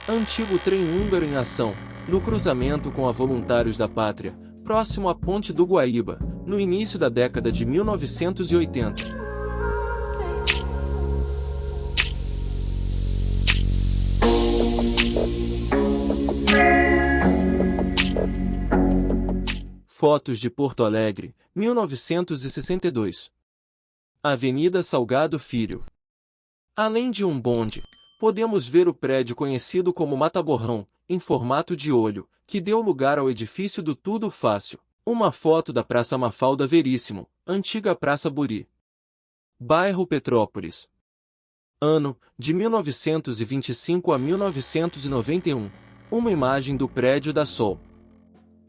Antigo trem húngaro em ação, no cruzamento com a Voluntários da Pátria, próximo à Ponte do Guaíba, no início da década de 1980. Fotos de Porto Alegre, 1962. Avenida Salgado Filho. Além de um bonde, podemos ver o prédio conhecido como Mataborrão, em formato de olho, que deu lugar ao edifício do Tudo Fácil. Uma foto da Praça Mafalda Veríssimo, antiga Praça Buri. Bairro Petrópolis. Ano, de 1925 a 1991. Uma imagem do prédio da Sol.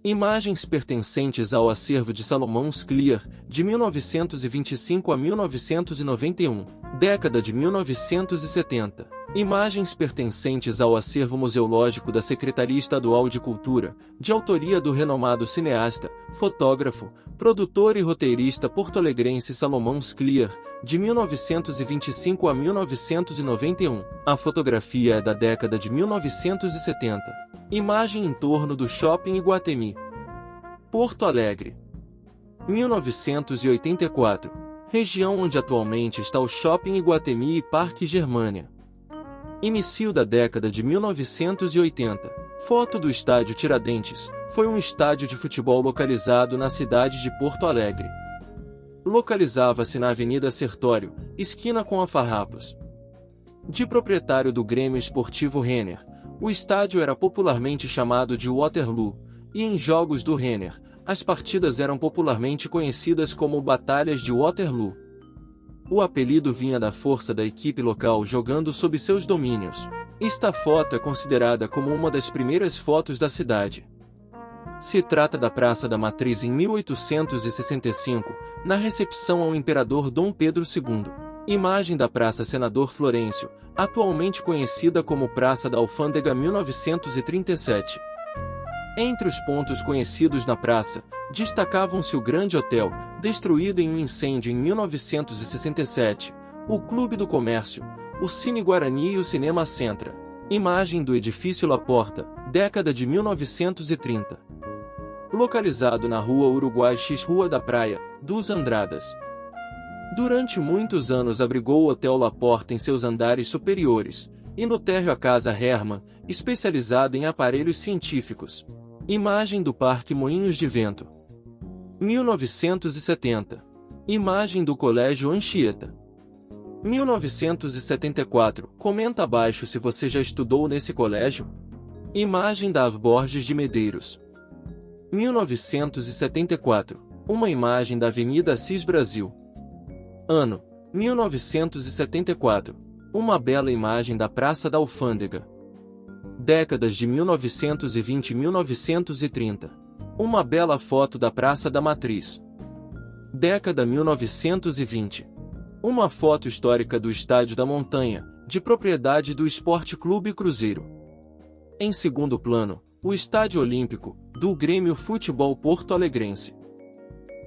Imagens pertencentes ao acervo de Salomão Scliar, de 1925 a 1991, década de 1970. Imagens pertencentes ao acervo museológico da Secretaria Estadual de Cultura, de autoria do renomado cineasta, fotógrafo, produtor e roteirista porto-alegrense Salomão Scliar, de 1925 a 1991. A fotografia é da década de 1970. Imagem em torno do Shopping Iguatemi. Porto Alegre. 1984. Região onde atualmente está o Shopping Iguatemi e Parque Germânia. Início da década de 1980. Foto do Estádio Tiradentes. Foi um estádio de futebol localizado na cidade de Porto Alegre. Localizava-se na Avenida Sertório, esquina com a Farrapos. De proprietário do Grêmio Esportivo Renner, o estádio era popularmente chamado de Waterloo, e em jogos do Renner, as partidas eram popularmente conhecidas como Batalhas de Waterloo. O apelido vinha da força da equipe local jogando sob seus domínios. Esta foto é considerada como uma das primeiras fotos da cidade. Se trata da Praça da Matriz em 1865, na recepção ao Imperador Dom Pedro II. Imagem da Praça Senador Florencio, atualmente conhecida como Praça da Alfândega 1937. Entre os pontos conhecidos na praça, destacavam-se o Grande Hotel, destruído em um incêndio em 1967, o Clube do Comércio, o Cine Guarani e o Cinema Centra. Imagem do edifício La Porta, década de 1930. Localizado na Rua Uruguai X Rua da Praia, dos Andradas. Durante muitos anos abrigou o Hotel La Porta em seus andares superiores, e no térreo a Casa Hermann, especializada em aparelhos científicos. Imagem do Parque Moinhos de Vento. 1970. Imagem do Colégio Anchieta. 1974. Comenta abaixo se você já estudou nesse colégio. Imagem da Av Borges de Medeiros. 1974. Uma imagem da Avenida Assis Brasil. Ano: 1974. Uma bela imagem da Praça da Alfândega. Décadas de 1920 e 1930. Uma bela foto da Praça da Matriz. Década 1920. Uma foto histórica do Estádio da Montanha, de propriedade do Esporte Clube Cruzeiro. Em segundo plano, o Estádio Olímpico, do Grêmio Futebol Porto Alegrense.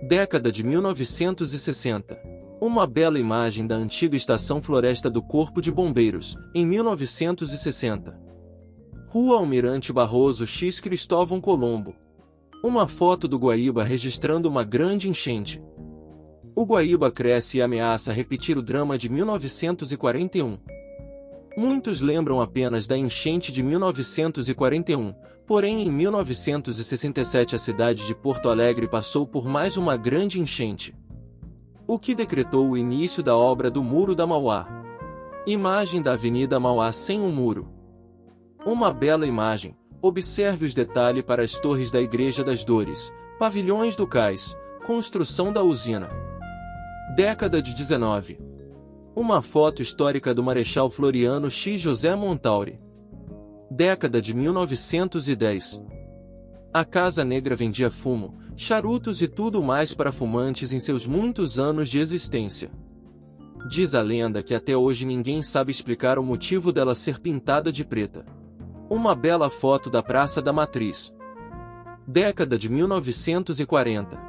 Década de 1960. Uma bela imagem da antiga Estação Floresta do Corpo de Bombeiros, em 1960. Rua Almirante Barroso X Cristóvão Colombo. Uma foto do Guaíba registrando uma grande enchente. O Guaíba cresce e ameaça repetir o drama de 1941. Muitos lembram apenas da enchente de 1941, porém em 1967 a cidade de Porto Alegre passou por mais uma grande enchente, o que decretou o início da obra do Muro da Mauá. Imagem da Avenida Mauá sem um muro. Uma bela imagem. Observe os detalhes para as torres da Igreja das Dores, pavilhões do cais, construção da usina. Década de 19. Uma foto histórica do Marechal Floriano X José Montauri. Década de 1910. A Casa Negra vendia fumo, charutos e tudo mais para fumantes em seus muitos anos de existência. Diz a lenda que até hoje ninguém sabe explicar o motivo dela ser pintada de preta. Uma bela foto da Praça da Matriz. Década de 1940.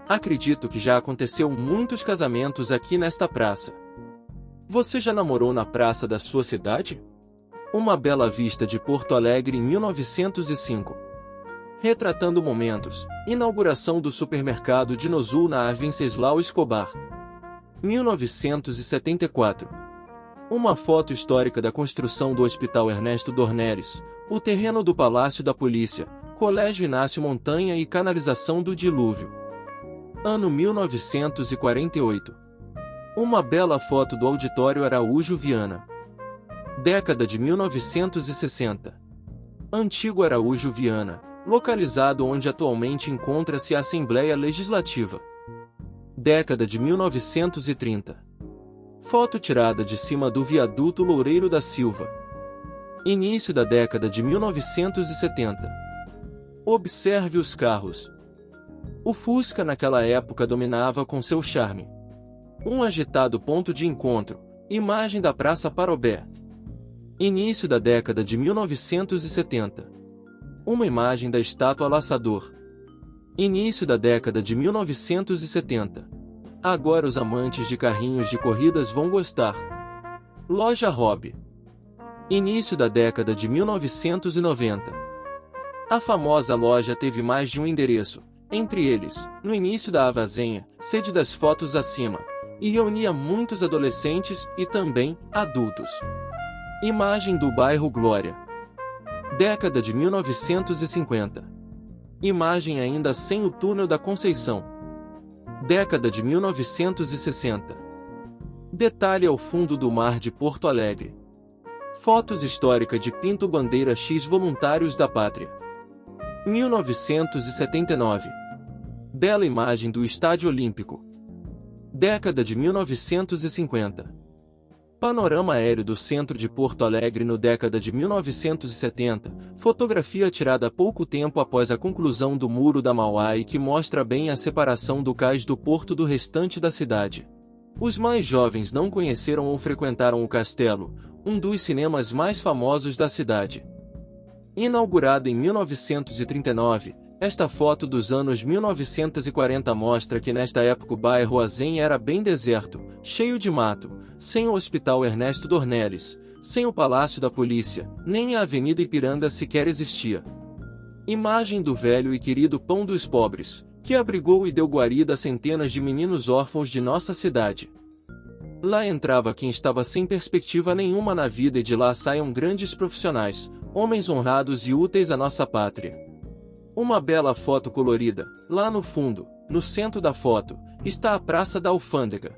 Acredito que já aconteceu muitos casamentos aqui nesta praça. Você já namorou na praça da sua cidade? Uma Bela Vista de Porto Alegre em 1905. Retratando momentos. Inauguração do supermercado Dinozul na Venceslau Escobar. 1974. Uma foto histórica da construção do Hospital Ernesto Dornelles, o terreno do Palácio da Polícia, Colégio Inácio Montanha e canalização do dilúvio. Ano 1948. Uma bela foto do Auditório Araújo Viana. Década de 1960. Antigo Araújo Viana, localizado onde atualmente encontra-se a Assembleia Legislativa. Década de 1930. Foto tirada de cima do viaduto Loureiro da Silva. Início da década de 1970. Observe os carros. O Fusca naquela época dominava com seu charme. Um agitado ponto de encontro. Imagem da Praça Parobé. Início da década de 1970. Uma imagem da estátua Laçador. Início da década de 1970. Agora os amantes de carrinhos de corridas vão gostar. Loja Hobby. Início da década de 1990. A famosa loja teve mais de um endereço, entre eles, no início da Avazenha, sede das fotos acima, e reunia muitos adolescentes e também adultos. Imagem do bairro Glória. Década de 1950. Imagem ainda sem o túnel da Conceição. Década de 1960. Detalhe ao fundo do mar de Porto Alegre. Fotos históricas de Pinto Bandeira X Voluntários da Pátria. 1979. Bela imagem do Estádio Olímpico. Década de 1950. Panorama aéreo do centro de Porto Alegre no década de 1970, fotografia tirada pouco tempo após a conclusão do Muro da Mauá e que mostra bem a separação do cais do porto do restante da cidade. Os mais jovens não conheceram ou frequentaram o Castelo, um dos cinemas mais famosos da cidade. Inaugurado em 1939, esta foto dos anos 1940 mostra que nesta época o bairro Azen era bem deserto, cheio de mato, sem o Hospital Ernesto Dornelles, sem o Palácio da Polícia, nem a Avenida Ipiranga sequer existia. Imagem do velho e querido Pão dos Pobres, que abrigou e deu guarida a centenas de meninos órfãos de nossa cidade. Lá entrava quem estava sem perspectiva nenhuma na vida e de lá saiam grandes profissionais, homens honrados e úteis à nossa pátria. Uma bela foto colorida. Lá no fundo, no centro da foto, está a Praça da Alfândega.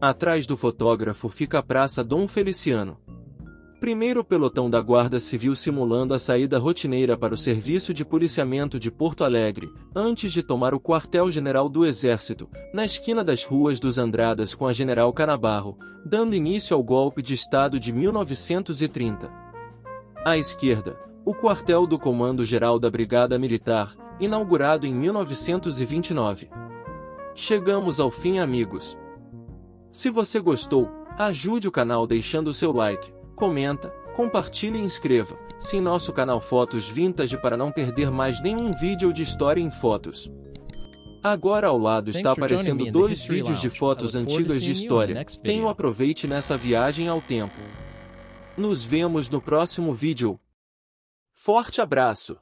Atrás do fotógrafo fica a Praça Dom Feliciano. Primeiro pelotão da Guarda Civil simulando a saída rotineira para o Serviço de Policiamento de Porto Alegre, antes de tomar o quartel-general do Exército, na esquina das ruas dos Andradas com a General Canabarro, dando início ao golpe de Estado de 1930. À esquerda, o quartel do Comando-Geral da Brigada Militar, inaugurado em 1929. Chegamos ao fim, amigos. Se você gostou, ajude o canal deixando o seu like, comenta, compartilhe e inscreva-se em nosso canal Fotos Vintage para não perder mais nenhum vídeo de história em fotos. Agora ao lado está aparecendo 2 vídeos de fotos antigas de história. Tenham aproveite nessa viagem ao tempo. Nos vemos no próximo vídeo. Forte abraço!